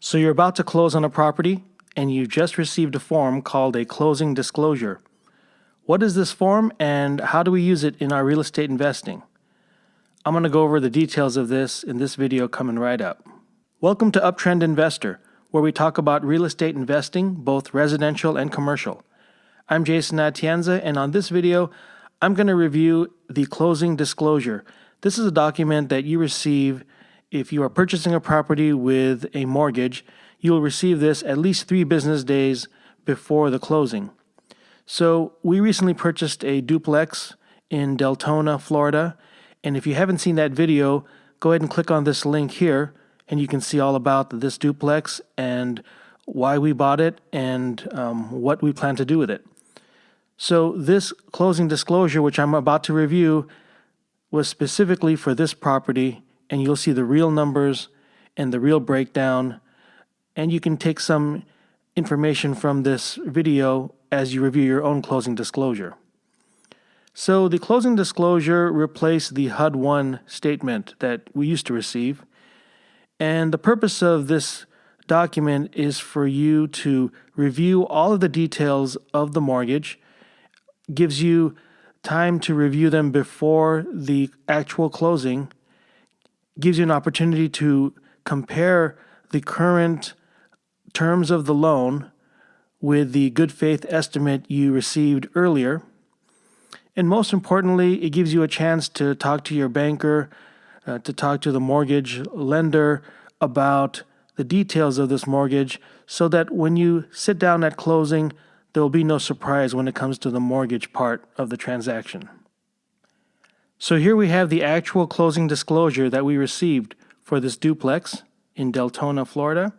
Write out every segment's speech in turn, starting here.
So you're about to close on a property, and you just received a form called a closing disclosure. What is this form, and how do we use it in our real estate investing? I'm going to go over the details of this in this video coming right up. Welcome to UpTrend Investor, where we talk about real estate investing, both residential and commercial. I'm Jason Atienza, and on this video, I'm going to review the closing disclosure. This is a document that you receive if you are purchasing a property with a mortgage. You will receive this at least 3 business days before the closing. So we recently purchased a duplex in Deltona, Florida, and if you haven't seen that video, go ahead and click on this link here, and you can see all about this duplex and why we bought it and what we plan to do with it. So this closing disclosure, which I'm about to review, was specifically for this property, and you'll see the real numbers and the real breakdown, and you can take some information from this video as you review your own closing disclosure. So the closing disclosure replaced the HUD-1 statement that we used to receive, and the purpose of this document is for you to review all of the details of the mortgage, gives you time to review them before the actual closing, gives you an opportunity to compare the current terms of the loan with the good faith estimate you received earlier. And most importantly, it gives you a chance to talk to your banker, to talk to the mortgage lender about the details of this mortgage, so that when you sit down at closing, there will be no surprise when it comes to the mortgage part of the transaction. So here we have the actual closing disclosure that we received for this duplex in Deltona, Florida.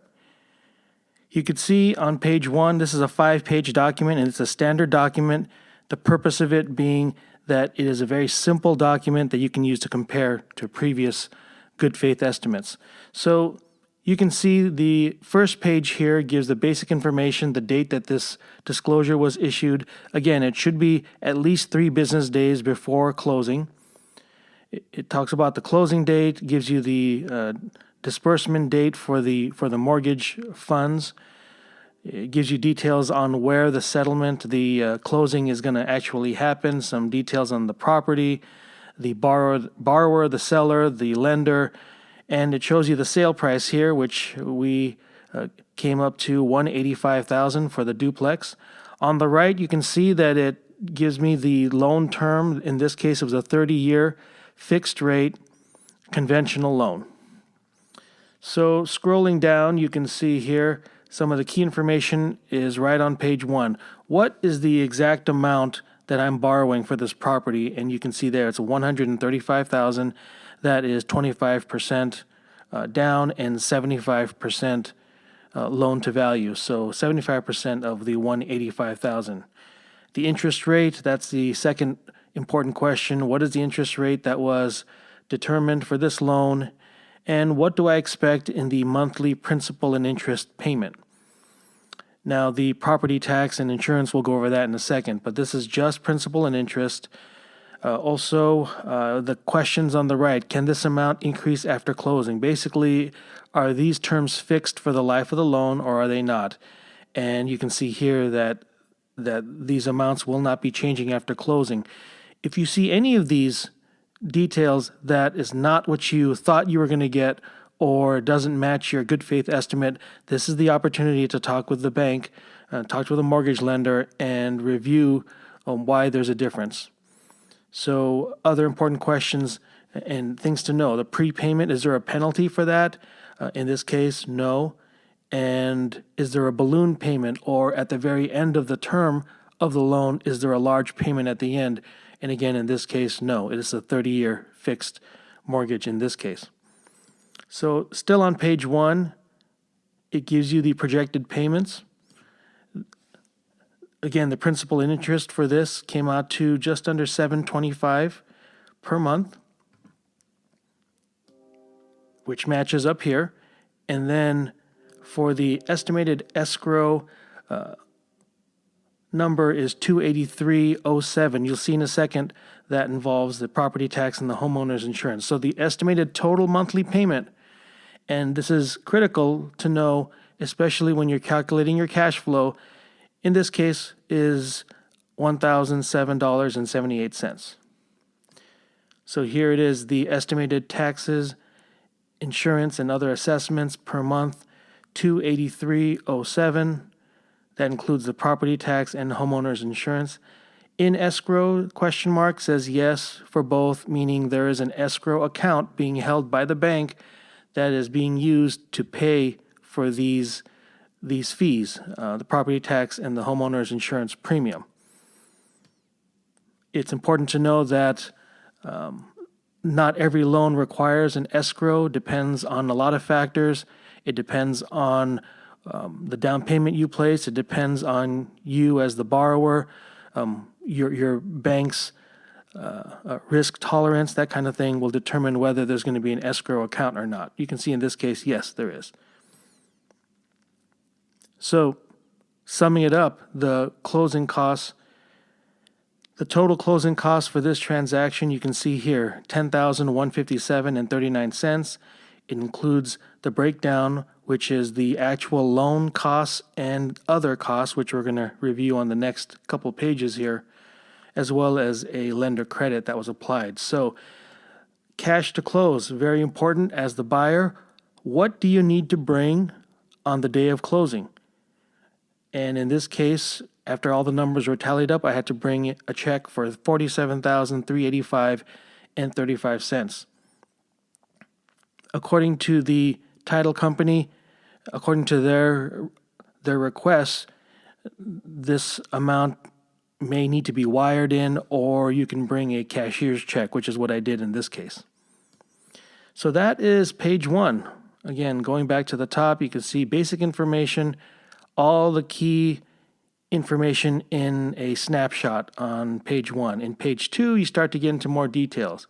You could see on page 1, this is a 5-page document, and it's a standard document. The purpose of it being that it is a very simple document that you can use to compare to previous good faith estimates. So you can see the first page here gives the basic information, the date that this disclosure was issued. Again, it should be at least 3 business days before closing. It talks about the closing date, gives you the disbursement date for the mortgage funds. It gives you details on where the settlement, the closing is going to actually happen, some details on the property, the borrower, the seller, the lender, and it shows you the sale price here, which we came up to $185,000 for the duplex. On the right, you can see that it gives me the loan term. In this case, it was a 30-year fixed rate conventional loan. So scrolling down, you can see here some of the key information is right on page 1. What is the exact amount that I'm borrowing for this property? And you can see there it's $135,000. That is 25% down and 75% loan to value. So 75% of the $185,000. The interest rate, that's the second important question. What is the interest rate that was determined for this loan? And what do I expect in the monthly principal and interest payment? Now, the property tax and insurance, we'll go over that in a second, but this is just principal and interest. Also, the questions on the right, can this amount increase after closing? Basically, are these terms fixed for the life of the loan or are they not? And you can see here that these amounts will not be changing after closing. If you see any of these details that is not what you thought you were going to get or doesn't match your good faith estimate, this is the opportunity to talk with the bank, talk with a mortgage lender, and review why there's a difference. So other important questions and things to know. The prepayment, is there a penalty for that? In this case, no. And is there a balloon payment, or at the very end of the term of the loan, is there a large payment at the end? And again, in this case, no. It is a 30-year fixed mortgage in this case. So still on page 1, it gives you the projected payments. Again, the principal and interest for this came out to just under $725 per month, which matches up here. And then for the estimated escrow number is $283.07. You'll see in a second that involves the property tax and the homeowner's insurance. So the estimated total monthly payment And this is critical to know, especially when you're calculating your cash flow. In this case is $1,007.78. So here it is, the estimated taxes, insurance, and other assessments per month, $283.07. That includes the property tax and homeowner's insurance. In escrow, question mark, says yes for both, meaning there is an escrow account being held by the bank that is being used to pay for these fees, the property tax and the homeowner's insurance premium. It's important to know that not every loan requires an escrow. Depends on a lot of factors. It depends on the down payment you place. It depends on you as the borrower, your bank's risk tolerance, that kind of thing will determine whether there's going to be an escrow account or not. You can see in this case, yes, there is. So, summing it up, the closing costs, the total closing costs for this transaction, you can see here, $10,157.39. It includes the breakdown, which is the actual loan costs and other costs, which we're going to review on the next couple pages here, as well as a lender credit that was applied. So, cash to close, very important as the buyer. What do you need to bring on the day of closing? And in this case, after all the numbers were tallied up, I had to bring a check for $47,385.35. According to the title company, according to their requests, this amount may need to be wired in, or you can bring a cashier's check, which is what I did in this case. So that is page 1. Again, going back to the top, you can see basic information, all the key information in a snapshot on page 1. In page 2, you start to get into more details.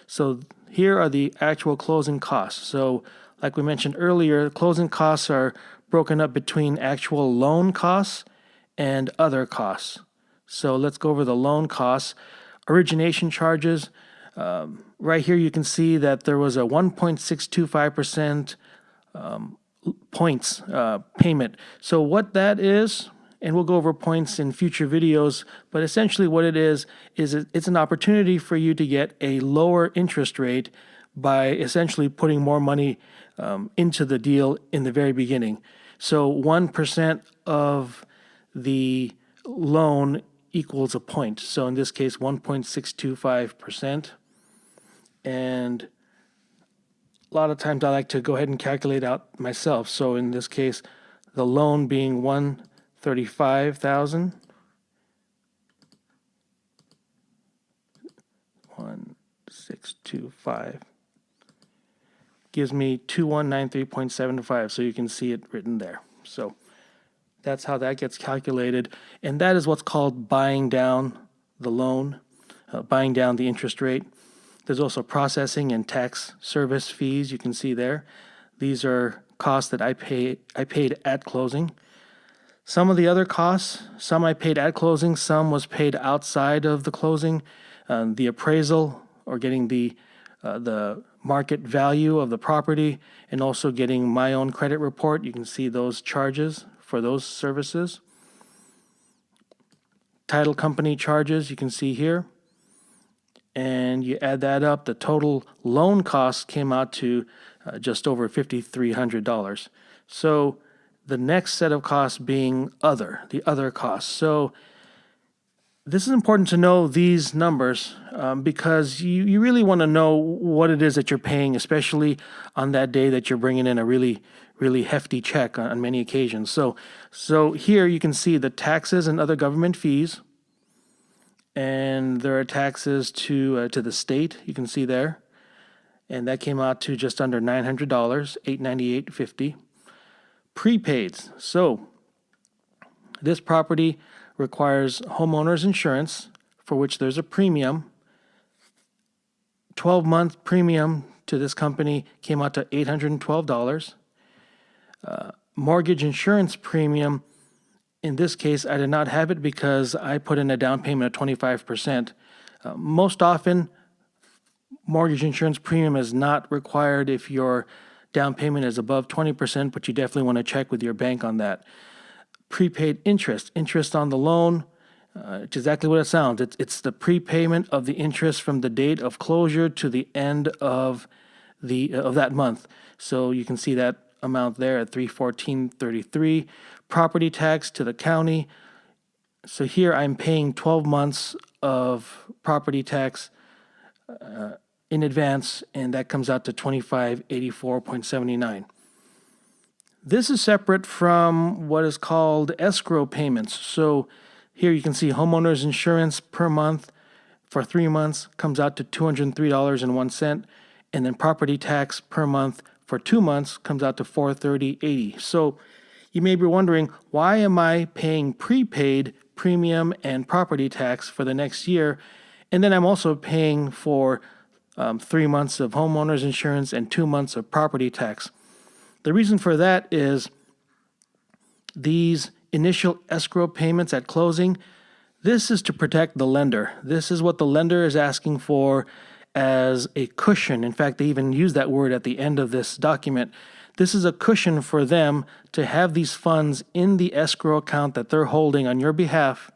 So here are the actual closing costs. So like we mentioned earlier, closing costs are broken up between actual loan costs and other costs. So let's go over the loan costs. Origination charges. Right here you can see that there was a 1.625% points payment. So what that is, and we'll go over points in future videos, but essentially what it is it's an opportunity for you to get a lower interest rate by essentially putting more money into the deal in the very beginning. So 1% of the loan equals a point. So in this case, 1.625%. And a lot of times I like to go ahead and calculate out myself. So in this case, the loan being $135,000, 1,625 gives me 2,193.75. So you can see it written there. So that's how that gets calculated, and that is what's called buying down the loan, buying down the interest rate. There's also processing and tax service fees. You can see there. These are costs that I paid at closing. Some of the other costs, some I paid at closing, some was paid outside of the closing. The appraisal, or getting the market value of the property, and also getting my own credit report. You can see those charges for those services. Title company charges, you can see here. And you add that up, the total loan cost came out to just over $5,300. So the next set of costs being the other costs. So this is important to know these numbers because you really want to know what it is that you're paying, especially on that day that you're bringing in a really hefty check on many occasions. So here you can see the taxes and other government fees, and there are taxes to the state. You can see there, and that came out to just under $900, $898.50. Prepaids. So this property requires homeowner's insurance, for which there's a premium. 12-month premium to this company came out to $812. Mortgage insurance premium, in this case, I did not have it because I put in a down payment of 25%. Most often, mortgage insurance premium is not required if you're Down payment is above 20%, but you definitely want to check with your bank on that. Prepaid interest on the loan, it's exactly what it sounds. It's the prepayment of the interest from the date of closure to the end of that month. So you can see that amount there at $314.33. Property tax to the county. So here I'm paying 12 months of property tax in advance, and that comes out to $2584.79. This is separate from what is called escrow payments. So here you can see homeowners insurance per month for 3 months comes out to $203.01, and then property tax per month for 2 months comes out to $430.80. So you may be wondering, why am I paying prepaid premium and property tax for the next year, and then I'm also paying for 3 months of homeowners insurance and 2 months of property tax? The reason for that is these initial escrow payments at closing, this is to protect the lender. This is what the lender is asking for as a cushion. In fact, they even use that word at the end of this document. This is a cushion for them to have these funds in the escrow account that they're holding on your behalf,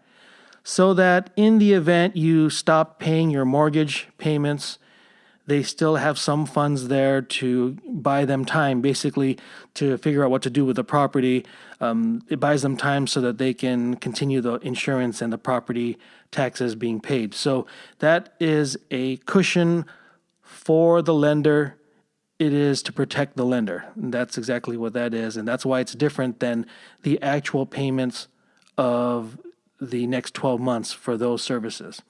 so that in the event you stop paying your mortgage payments, they still have some funds there to buy them time, basically to figure out what to do with the property. It buys them time so that they can continue the insurance and the property taxes being paid. So that is a cushion for the lender. It is to protect the lender. And that's exactly what that is. And that's why it's different than the actual payments of the next 12 months for those services.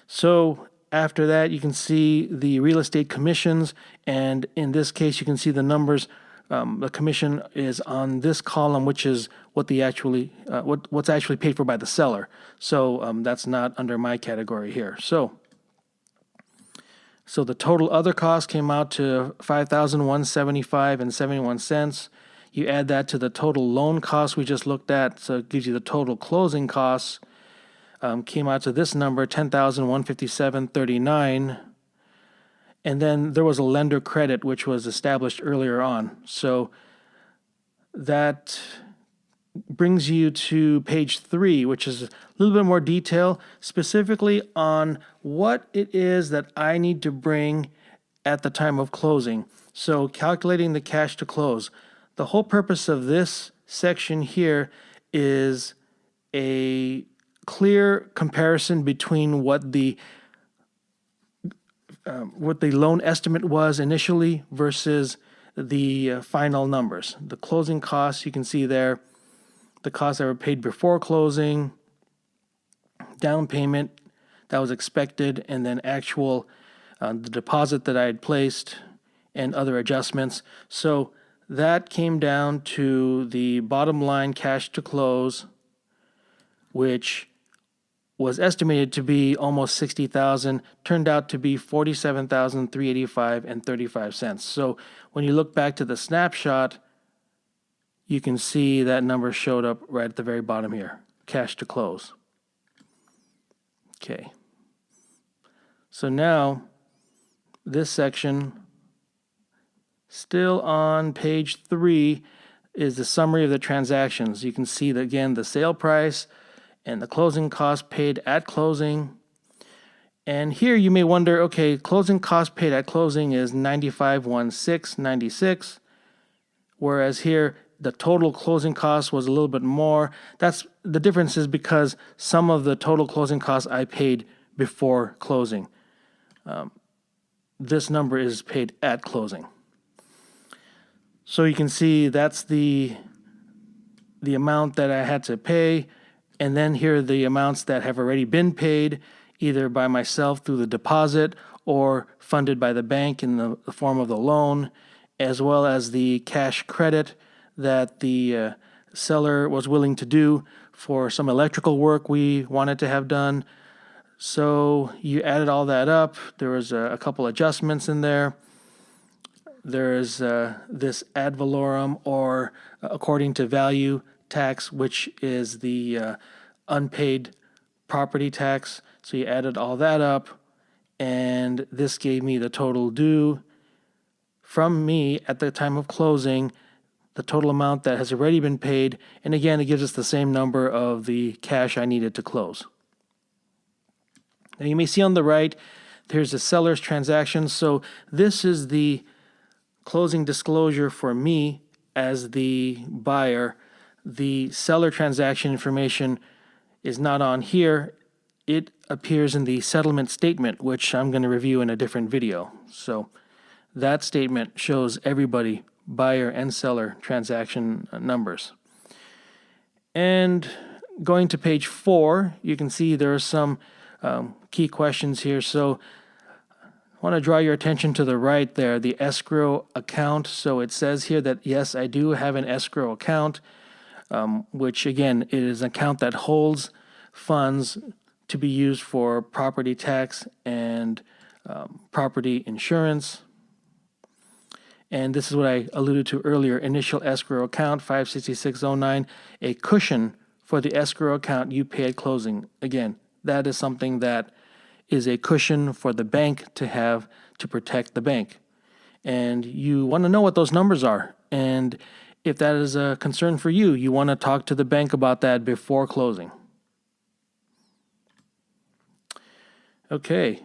So after that, you can see the real estate commissions, and in this case, you can see the numbers. The commission is on this column, which is what's actually paid for by the seller. So that's not under my category here. So the total other cost came out to $5,175.71. You add that to the total loan cost we just looked at, so it gives you the total closing costs. Came out to this number, $10,157.39. And then there was a lender credit, which was established earlier on. So that brings you to page 3, which is a little bit more detail, specifically on what it is that I need to bring at the time of closing. So calculating the cash to close. The whole purpose of this section here is a clear comparison between what the loan estimate was initially versus the final numbers. The closing costs, you can see there, the costs that were paid before closing, down payment that was expected, and then actual the deposit that I had placed and other adjustments. So that came down to the bottom line cash to close, which was estimated to be almost $60,000, turned out to be $47,385.35. So when you look back to the snapshot, you can see that number showed up right at the very bottom here, cash to close. Okay. So now this section, still on page 3, is the summary of the transactions. You can see that, again, the sale price and the closing cost paid at closing. And here you may wonder, okay, closing cost paid at closing is $95,106.96, whereas here the total closing cost was a little bit more. That's the difference, is because some of the total closing costs I paid before closing. This number is paid at closing. So you can see that's the amount that I had to pay. And then here are the amounts that have already been paid, either by myself through the deposit or funded by the bank in the form of the loan, as well as the cash credit that the seller was willing to do for some electrical work we wanted to have done. So you added all that up. There was a couple adjustments in there. There's this ad valorem, or according to value tax, which is the unpaid property tax. So you added all that up, and this gave me the total due from me at the time of closing, the total amount that has already been paid, and again, it gives us the same number of the cash I needed to close. Now you may see on the right, there's the seller's transaction. So this is the closing disclosure for me as the buyer. The seller transaction information is not on here. It appears in the settlement statement, which I'm going to review in a different video. So that statement shows everybody, buyer and seller transaction numbers. And going to page 4, you can see there are some key questions here. So I want to draw your attention to the right there, the escrow account. So it says here that, yes, I do have an escrow account, which again, it is an account that holds funds to be used for property tax and property insurance. And this is what I alluded to earlier, initial escrow account 56609, a cushion for the escrow account you pay at closing. Again, that is something that is a cushion for the bank to have to protect the bank. And you want to know what those numbers are. And if that is a concern for you, you want to talk to the bank about that before closing. Okay,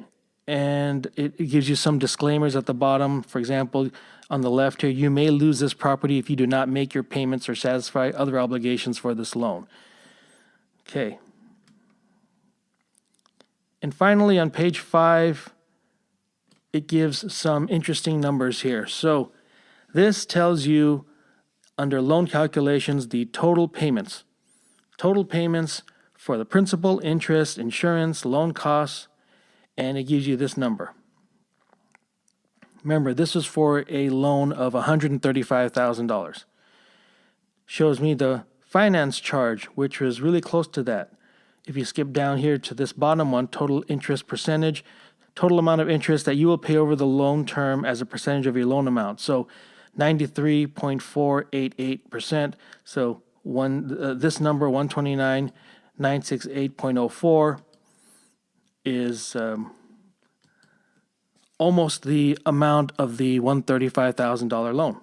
and it gives you some disclaimers at the bottom. For example, on the left here, you may lose this property if you do not make your payments or satisfy other obligations for this loan. Okay. And finally, on page 5, it gives some interesting numbers here. So this tells you, under loan calculations, the total payments. Total payments for the principal, interest, insurance, loan costs, and it gives you this number. Remember, this is for a loan of $135,000. Shows me the finance charge, which was really close to that. If you skip down here to this bottom one, total interest percentage, total amount of interest that you will pay over the loan term as a percentage of your loan amount. So 93.488%. So this number, 129,968.04, is almost the amount of the $135,000 loan.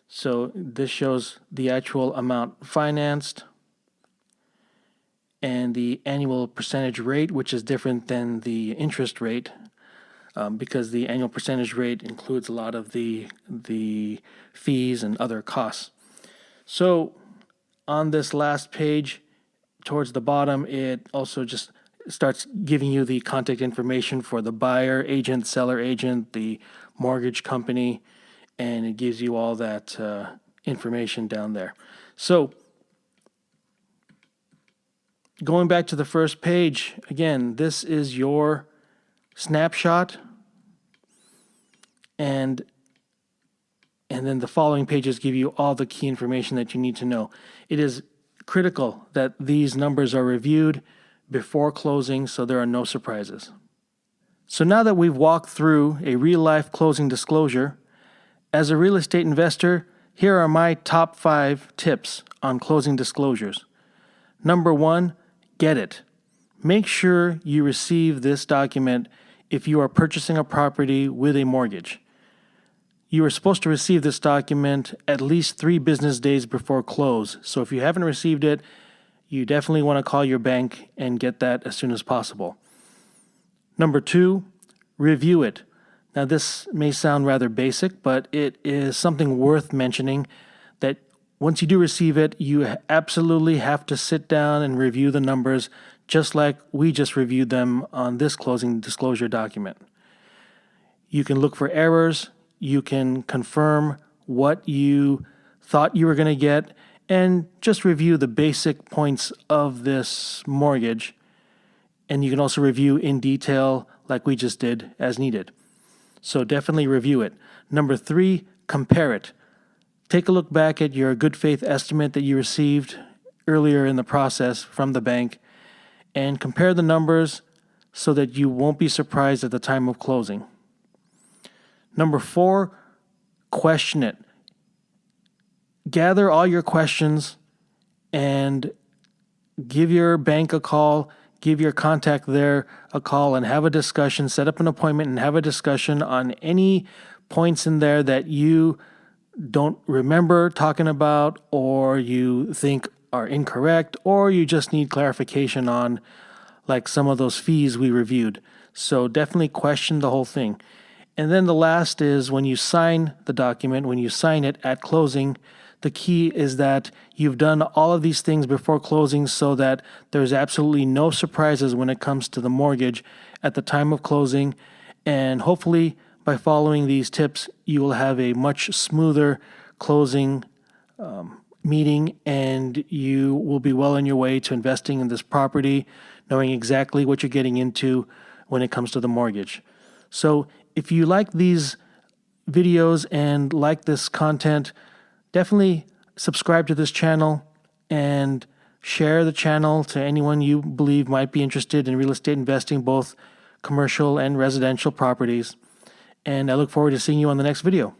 So this shows the actual amount financed and the annual percentage rate, which is different than the interest rate, because the annual percentage rate includes a lot of the fees and other costs. So on this last page, towards the bottom, it also just starts giving you the contact information for the buyer agent, seller agent, the mortgage company, and it gives you all that information down there. So going back to the first page, again, this is your snapshot, and then the following pages give you all the key information that you need to know. It is critical that these numbers are reviewed before closing so there are no surprises. So now that we've walked through a real-life closing disclosure, as a real estate investor, here are my top 5 tips on closing disclosures. Number 1, get it. Make sure you receive this document if you are purchasing a property with a mortgage. You are supposed to receive this document at least 3 business days before close. So if you haven't received it, you definitely want to call your bank and get that as soon as possible. Number 2, review it. Now this may sound rather basic, but it is something worth mentioning that once you do receive it, you absolutely have to sit down and review the numbers just like we just reviewed them on this closing disclosure document. You can look for errors, you can confirm what you thought you were going to get, and just review the basic points of this mortgage. And you can also review in detail like we just did as needed. So definitely review it. Number 3, compare it. Take a look back at your good faith estimate that you received earlier in the process from the bank and compare the numbers so that you won't be surprised at the time of closing. Number 4, question it. Gather all your questions and give your bank a call, give your contact there a call and have a discussion, set up an appointment and have a discussion on any points in there that you don't remember talking about, or you think are incorrect, or you just need clarification on, like some of those fees we reviewed. So definitely question the whole thing. And then the last is when you sign the document, when you sign it at closing, the key is that you've done all of these things before closing so that there's absolutely no surprises when it comes to the mortgage at the time of closing. And hopefully, by following these tips, you will have a much smoother closing meeting, and you will be well on your way to investing in this property, knowing exactly what you're getting into when it comes to the mortgage. So if you like these videos and like this content, definitely subscribe to this channel and share the channel to anyone you believe might be interested in real estate investing, both commercial and residential properties. And I look forward to seeing you on the next video.